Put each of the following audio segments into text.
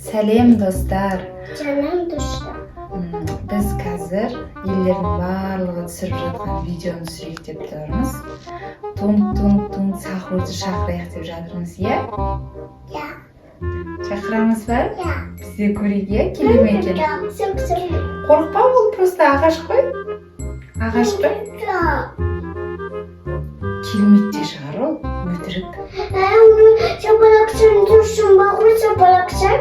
Сәлем достар. Сәлем достар. Біз қазір елдердің барлығы түсіріп жатқан видеоны түсірейік деп тұрмыз. Тунг сахурды шақырайық деп жатырмыз, иә? Иә. Шақырамыз ба? Иә. Бізде көрейік, иә? Келе ме екен? Қорықпа, ол просто ағаш қой. Ағаш қой. Келмейді де шығар ол, өтірік. Шапалақсың тұрсын ба ғой, шапалақсың?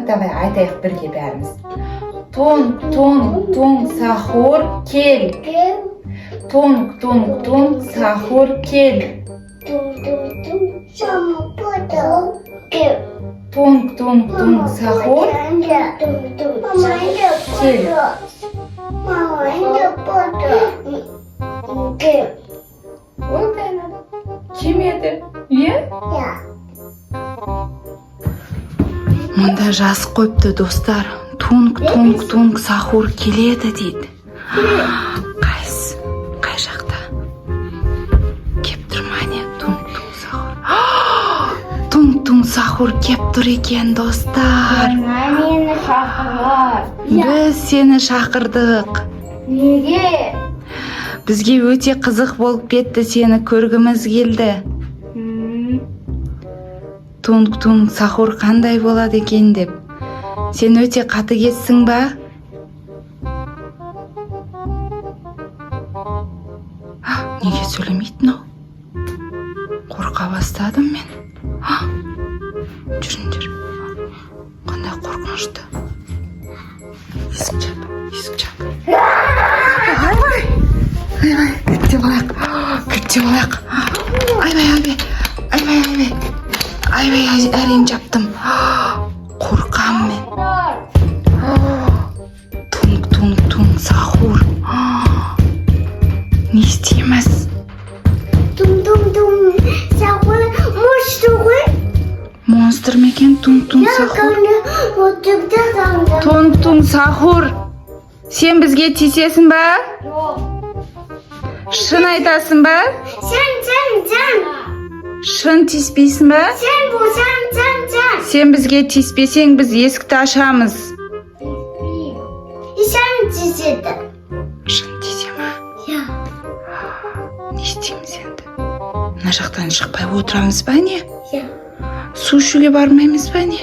Давай айтайық бірге бәріміз. Тунг сахур кел. Тунг сахур кел. Тунг сахур кел. Ой, бәлем. Кемеді, иә? Иә. Мұнда жазып қойыпты достар. Тунг сахур келеді дейді. Қайсы? Қай жақта? Кеп тұр ма не? Тунг сахур. Тунг сахур кеп тұр екен достар. Мені шақырар. Біз сені шақырдық. Неге? Бізге өте қызық болып кетті, сені көргіміз келді. Тунг сахур қандай болады екен деп. Сен өте қатыгезсің ба? Неге сөйлемейтін ол? Қорқа бастадым мен. Жүріңдер. Қандай қорқынышты. Есік жап. Айбай, кеттеп алайық. Айбай, әрең жаптым. Қорқам мен. Тунг сахур. Не істейміз? Сахур монстр ғой? Монстр ма екен тунг сахур? Тунг сахур. Сен бізге тиісесің ба? Шын айтасың ба? Сен. Шын тиіспейсің ба? Сен. Сен бізге тиіспесең, біз есікті ашамыз. Сен тиіседі. Шын тиісе ма? Иә. Не істейміз енді? Мына жақтан шықпай отырамыз ба не? Иә. Су ішуге бармаймыз ба не?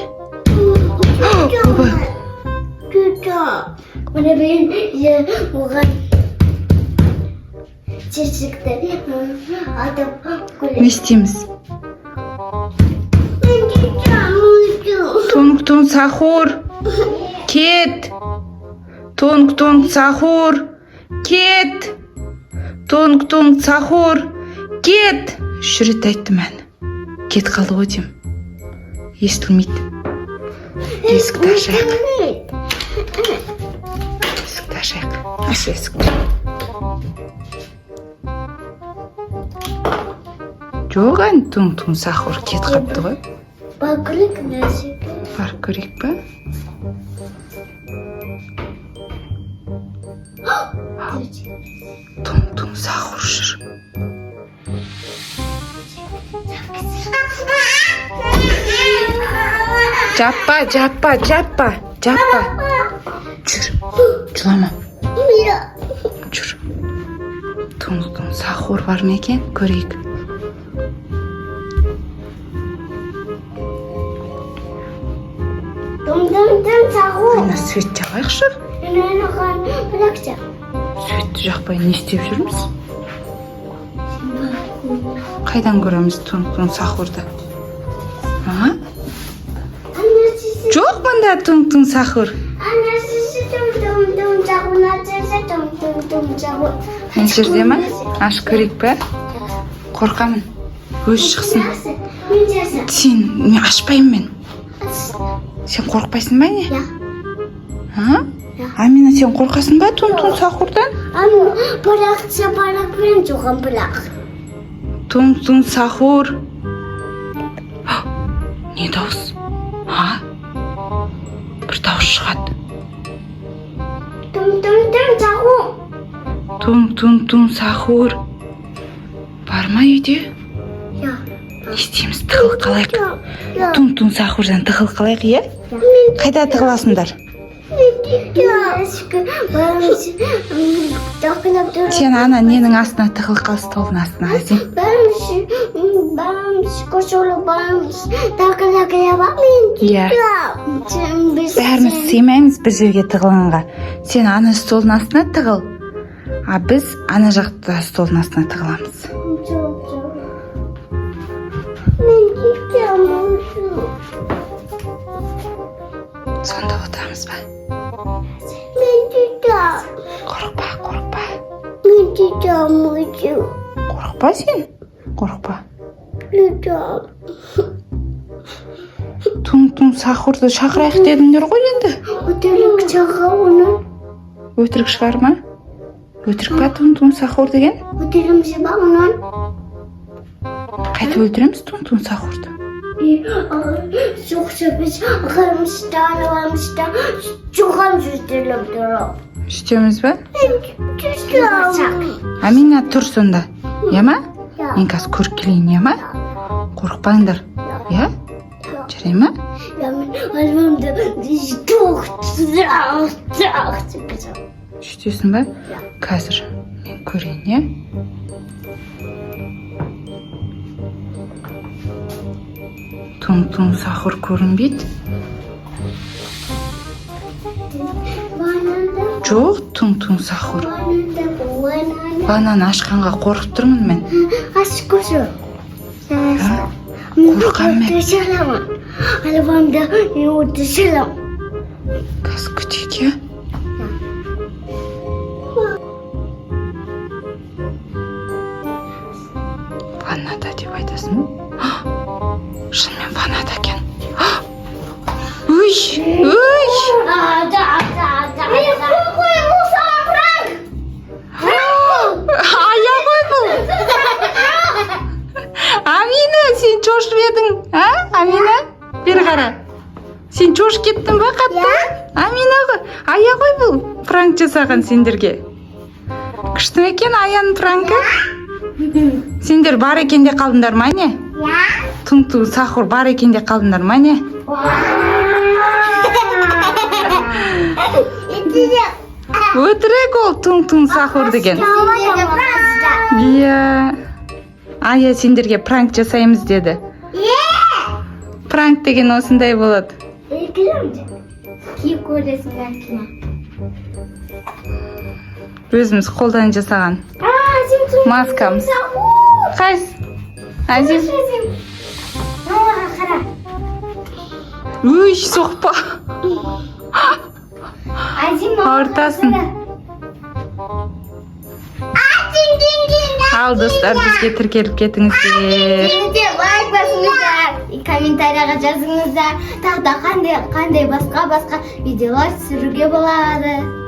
Оба. Оны мен оған чешікті атып көрем. Не істейміз? Тунг сахур кет. Тунг сахур кет. Тунг сахур кет. Үш рет айттым ән. Кет қалды ғой деймін. Естілмейді. Есікті ашайық. Аш есікті. Жоқ ән тунг сахур кет қапты ғой. Бақылық нәсіп. Бар көрейік па? Тунг сахур жүр. Жаппа. Жүр. Жылама. Жүр. Тунг сахур бар ма екен? Көрейік. Сахур. Ана свет жағайықшы. Светті жақпай не істеп жүрміз? Қайдан көреміз тунг сахурды? Жоқ мұнда тунг сахур. Мен жерде ма? Аш көрейік па? Қорқамын. Өз шықсын. Мен ашпаймын мен. Сен қорқпайсың ба не? Иә. Амина, сен қорқасың ба тунг сахурдан? Парақпен жоған парақ. Тунг сахур. Не дауыс? Бір дауыс шығады. Сахур. Тунг сахур. Бар ма үйде? Иә. Не істейміз, тығылып қалайық. Тұн Сахурдан тығылып қалайық, иә? Қайда тығыласыңдар? Сен ана ненің астына тығылып қал, столдың астына, Азим. Иә. Бәріміз сыймаймыз бір жерге тығылғанға. Сен ана столдың астына тығыл, а біз ана жақта столдың астына тығыламыз. Сонда отырамыз ба? Қорықпа. Қорықпа сен? Қорықпа. Тұн Сахурды шақырайық дедіңдер ғой енді. Өтірік шығар ма? Өтірік па Тұн Сахур деген? Қайтып өлтіреміз Тұн Сахурды? Үстеміз ба? Амина тұр сонда, е ма? Мен қазір көріп келейін, е ма? Қорықпаңдар, е? Жарай ма? Үстесің ба? Қазір мен көрейін, е? Тұн Сахур көрінбейді. Жоқ, Тұн Сахур. Бананы ашқанға қорқып тұрмын мен. Қорқам мен. Қазір күтейік, е? Ваннада деп айтасың ба? Шынымен ваннада екен. Уй! Ая ғой бұл. Амина, сен шошып едің, а? Амина, бері қара. Сен шошып кеттің ба қатты? Амина ғой, ая ғой бұл. Пранк жасаған сендерге. Күшті ме екен аяның пранкі? Сендер бар екен де қалдыңдар ма не? Тұн Сахур бар екен де қалдыңдар ма не? Өтірік ол Тұн Сахур деген. Иә. Ая сендерге пранк жасаймыз деді. Пранк деген осындай болады. Өзіміз қолдан жасаған маскамыз. Қайсы? Азим? Уй, соқпа. Ауыртасың. Ал достар, бізге тіркеліп кетіңіздер. Лайк басыңыздар, комментарияға жазыңыздар. Тағы да қандай басқа видеолар түсіруге болады.